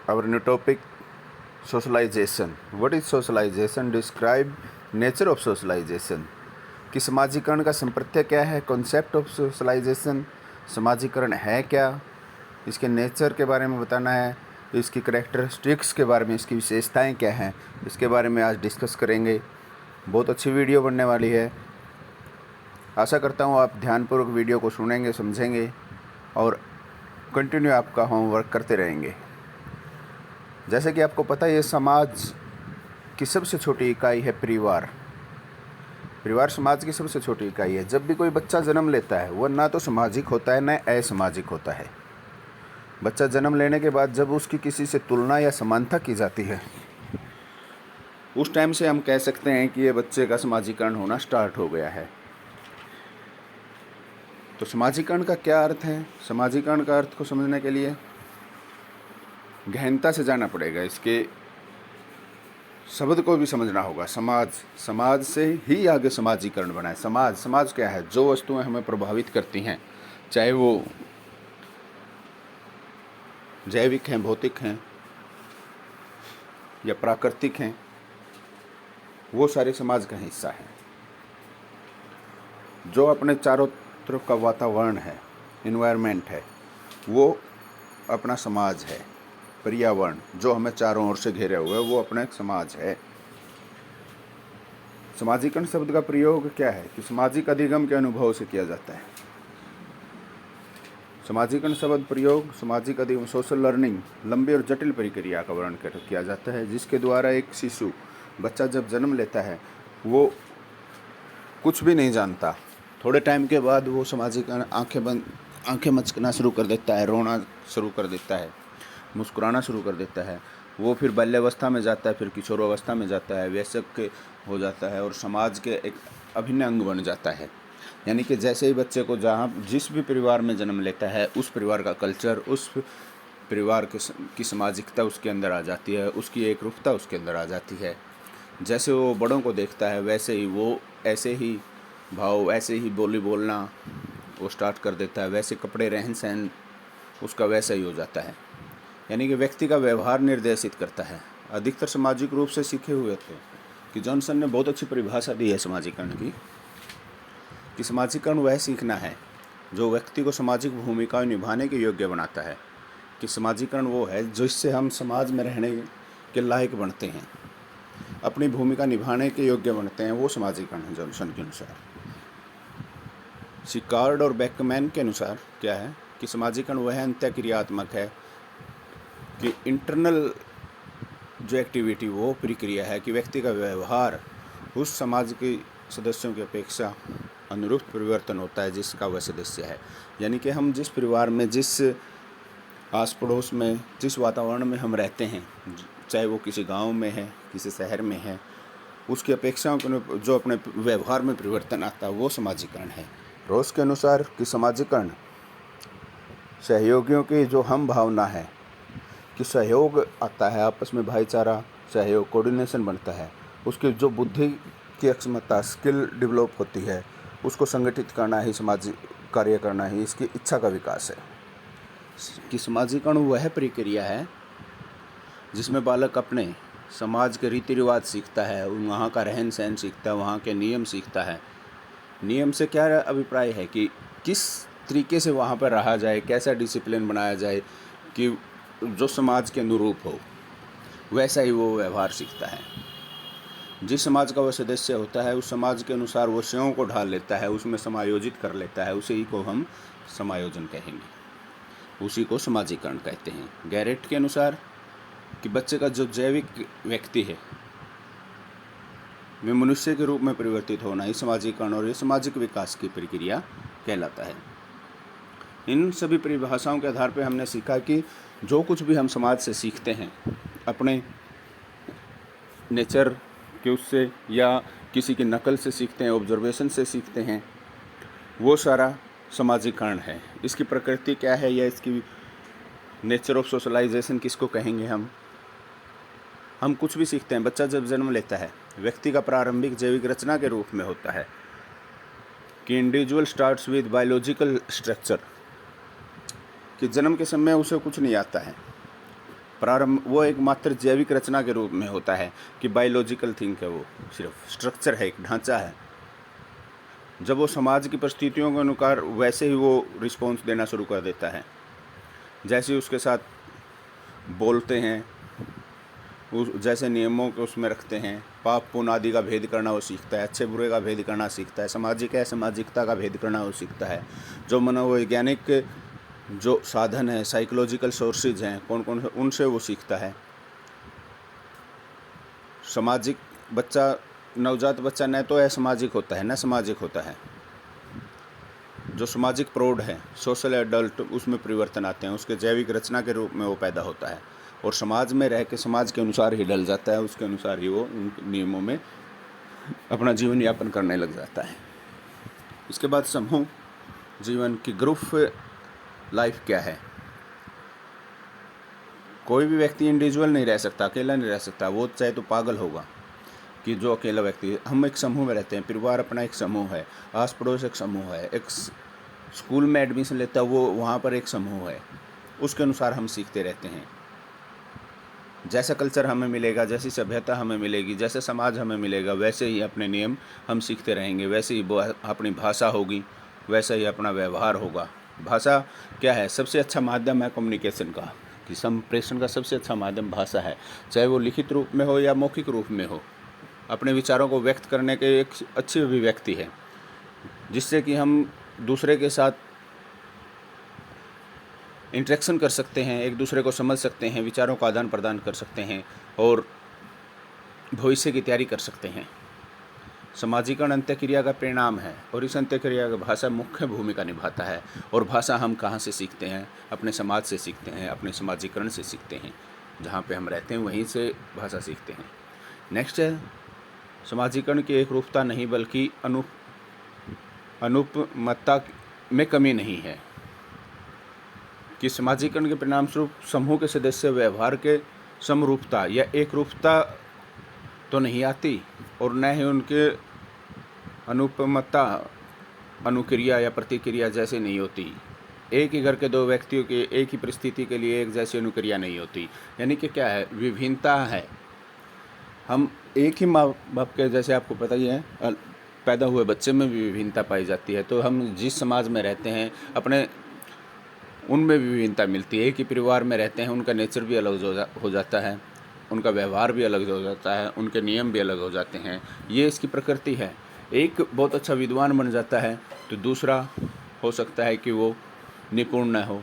Our new topic, socialization. What is socialization? Describe nature of socialization. कि समाजीकरण का संप्रत्यय क्या है, कॉन्सेप्ट ऑफ सोशलाइजेशन, समाजीकरण है क्या, इसके नेचर के बारे में बताना है, इसकी करेक्टरिस्टिक्स के बारे में, इसकी विशेषताएं क्या हैं, इसके बारे में आज डिस्कस करेंगे। बहुत अच्छी वीडियो बनने वाली है। आशा करता हूँ आप ध्यानपूर्वक वीडियो को सुनेंगे, समझेंगे और कंटिन्यू आपका होमवर्क करते रहेंगे। जैसे कि आपको पता है, ये समाज की सबसे छोटी इकाई है परिवार। परिवार समाज की सबसे छोटी इकाई है। जब भी कोई बच्चा जन्म लेता है वह ना तो सामाजिक होता है न असामाजिक होता है। बच्चा जन्म लेने के बाद जब उसकी किसी से तुलना या समानता की जाती है, उस टाइम से हम कह सकते हैं कि ये बच्चे का समाजीकरण होना स्टार्ट हो गया है। तो समाजीकरण का क्या अर्थ है? समाजीकरण का अर्थ को समझने के लिए गहनता से जाना पड़ेगा। इसके शब्द को भी समझना होगा। समाज से ही आगे समाजीकरण बना है। समाज क्या है? जो वस्तुएं हमें प्रभावित करती हैं, चाहे वो जैविक हैं, भौतिक हैं या प्राकृतिक हैं, वो सारे समाज का हिस्सा हैं। जो अपने चारों तरफ का वातावरण है, इन्वायरमेंट है, वो अपना समाज है। पर्यावरण जो हमें चारों ओर से घेरे हुए है, वो अपना एक समाज है। समाजीकरण शब्द का प्रयोग क्या है कि सामाजिक अधिगम के अनुभव से किया जाता है। समाजीकरण शब्द प्रयोग सामाजिक अधिगम, सोशल लर्निंग, लंबी और जटिल प्रक्रिया का वर्णन किया जाता है, जिसके द्वारा एक शिशु, बच्चा जब जन्म लेता है वो कुछ भी नहीं जानता। थोड़े टाइम के बाद वो समाजीकरण आंखें मचकना शुरू कर देता है, रोना शुरू कर देता है, मुस्कुराना शुरू कर देता है। वो फिर बाल्यावस्था में जाता है, फिर किशोरावस्था में जाता है, वयस्क हो जाता है और समाज के एक अभिन्न अंग बन जाता है। यानी कि जैसे ही बच्चे को जिस भी परिवार में जन्म लेता है, उस परिवार का कल्चर, उस परिवार की सामाजिकता उसके अंदर आ जाती है, उसकी एकरूपता उसके अंदर आ जाती है। जैसे वो बड़ों को देखता है, वैसे ही वो ऐसे ही भाव, ऐसे ही बोली बोलना वो स्टार्ट कर देता है, वैसे कपड़े, रहन सहन उसका वैसा ही हो जाता है। यानी कि व्यक्ति का व्यवहार निर्देशित करता है। अधिकतर सामाजिक रूप से सीखे हुए थे कि जॉनसन ने बहुत अच्छी परिभाषा दी है समाजीकरण की, कि समाजीकरण वह सीखना है जो व्यक्ति को सामाजिक भूमिकाएं निभाने के योग्य बनाता है। कि समाजीकरण वो है जिससे हम समाज में रहने के लायक बनते हैं, अपनी भूमिका निभाने के योग्य बनते हैं, वो समाजीकरण है जॉनसन के अनुसार। सिकार्ड और बेकमैन के अनुसार क्या है कि समाजीकरण वह अंतःक्रियात्मक है, कि इंटरनल जो एक्टिविटी, वो प्रक्रिया है कि व्यक्ति का व्यवहार उस समाज के सदस्यों की अपेक्षा अनुरूप परिवर्तन होता है जिसका वह सदस्य है। यानी कि हम जिस परिवार में, जिस आस पड़ोस में, जिस वातावरण में हम रहते हैं, चाहे वो किसी गांव में है, किसी शहर में है, उसकी अपेक्षाओं को जो अपने व्यवहार में परिवर्तन आता है, वो समाजीकरण है। रोस के अनुसार कि समाजीकरण सहयोगियों की जो हम भावना है कि सहयोग आता है, आपस में भाईचारा, सहयोग, कोऑर्डिनेशन बनता है, उसकी जो बुद्धि की क्षमता, स्किल डेवलप होती है, उसको संगठित करना ही सामाजिक कार्य करना ही इसकी इच्छा का विकास है। कि समाजीकरण वह प्रक्रिया है जिसमें बालक अपने समाज के रीति रिवाज सीखता है, वहाँ का रहन सहन सीखता है, वहाँ के नियम सीखता है। नियम से क्या अभिप्राय है कि किस तरीके से वहाँ पर रहा जाए, कैसा डिसिप्लिन बनाया जाए कि जो समाज के अनुरूप हो, वैसा ही वो व्यवहार सीखता है। जिस समाज का वह सदस्य होता है, उस समाज के अनुसार वो स्वयं को ढाल लेता है, उसमें समायोजित कर लेता है, उसी को हम समायोजन कहेंगे, उसी को समाजीकरण कहते हैं। गैरेट के अनुसार कि बच्चे का जो जैविक व्यक्ति है, वे मनुष्य के रूप में परिवर्तित होना ही समाजीकरण और ये सामाजिक विकास की प्रक्रिया कहलाता है। इन सभी परिभाषाओं के आधार पर हमने सीखा कि जो कुछ भी हम समाज से सीखते हैं, अपने नेचर के उससे या किसी की नकल से सीखते हैं, ऑब्जर्वेशन से सीखते हैं, वो सारा समाजीकरण है। इसकी प्रकृति क्या है या इसकी नेचर ऑफ सोशलाइजेशन किसको कहेंगे? हम कुछ भी सीखते हैं। बच्चा जब जन्म लेता है, व्यक्ति का प्रारंभिक जैविक रचना के रूप में होता है कि individual starts with biological structure, कि जन्म के समय उसे कुछ नहीं आता है, प्रारंभ वो एक मात्र जैविक रचना के रूप में होता है कि बायोलॉजिकल थिंग है, वो सिर्फ स्ट्रक्चर है, एक ढांचा है। जब वो समाज की परिस्थितियों के अनुसार वैसे ही वो रिस्पॉन्स देना शुरू कर देता है, जैसे उसके साथ बोलते हैं, उस जैसे नियमों को उसमें रखते हैं, पाप पुण्य आदि का भेद करना वो सीखता है, अच्छे बुरे का भेद करना सीखता है, सामाजिक है सामाजिकता का भेद करना वो सीखता है। जो मनोवैज्ञानिक जो साधन है, साइकोलॉजिकल सोर्सेज हैं कौन कौन से, उनसे वो सीखता है। सामाजिक बच्चा, नवजात बच्चा न तो असामाजिक होता है न सामाजिक होता है। जो सामाजिक प्रौढ़ है, सोशल एडल्ट, उसमें परिवर्तन आते हैं, उसके जैविक रचना के रूप में वो पैदा होता है और समाज में रह के समाज के अनुसार ही ढल जाता है, उसके अनुसार ही वो उन नियमों में अपना जीवन यापन करने लग जाता है। इसके बाद समूह जीवन की ग्रुप लाइफ क्या है। कोई भी व्यक्ति इंडिविजुअल नहीं रह सकता, अकेला नहीं रह सकता, वो चाहे तो पागल होगा कि जो अकेला व्यक्ति। हम एक समूह में रहते हैं, परिवार अपना एक समूह है, आस पड़ोस एक समूह है, एक स्कूल में एडमिशन लेता है वो वहाँ पर एक समूह है, उसके अनुसार हम सीखते रहते हैं। जैसा कल्चर हमें मिलेगा, जैसी सभ्यता हमें मिलेगी, जैसे समाज हमें मिलेगा, वैसे ही अपने नियम हम सीखते रहेंगे, वैसे ही अपनी भाषा होगी, वैसा ही अपना व्यवहार होगा। भाषा क्या है? सबसे अच्छा माध्यम है कम्युनिकेशन का, कि संप्रेषण का सबसे अच्छा माध्यम भाषा है, चाहे वो लिखित रूप में हो या मौखिक रूप में हो। अपने विचारों को व्यक्त करने के एक अच्छी अभिव्यक्ति है, जिससे कि हम दूसरे के साथ इंटरेक्शन कर सकते हैं, एक दूसरे को समझ सकते हैं, विचारों का आदान प्रदान कर सकते हैं और भविष्य की तैयारी कर सकते हैं। समाजीकरण अंत्यक्रिया का परिणाम है और इस अंत्यक्रिया का भाषा मुख्य भूमिका निभाता है। और भाषा हम कहाँ से सीखते हैं? अपने समाज से सीखते हैं, अपने समाजीकरण से सीखते हैं, जहाँ पे हम रहते हैं वहीं से भाषा सीखते हैं। नेक्स्ट है समाजीकरण की एक रूपता नहीं बल्कि अनुपमता में कमी नहीं है, कि समाजीकरण के परिणाम स्वरूप समूह के सदस्य व्यवहार के समरूपता या एक रूपता तो नहीं आती और न ही उनके अनुपमता अनुक्रिया या प्रतिक्रिया जैसे नहीं होती। एक ही घर के दो व्यक्तियों के एक ही परिस्थिति के लिए एक जैसी अनुक्रिया नहीं होती। यानी कि क्या है? विभिन्नता है। हम एक ही माँ बाप के, जैसे आपको पता ही है, पैदा हुए बच्चे में भी विभिन्नता पाई जाती है। तो हम जिस समाज में रहते हैं अपने, उनमें भी विभिन्नता मिलती है। एक ही परिवार में रहते हैं, उनका नेचर भी अलग हो जाता है, उनका व्यवहार भी अलग हो जाता है, उनके नियम भी अलग हो जाते हैं। ये इसकी प्रकृति है। एक बहुत अच्छा विद्वान बन जाता है तो दूसरा हो सकता है कि वो निपुण न हो।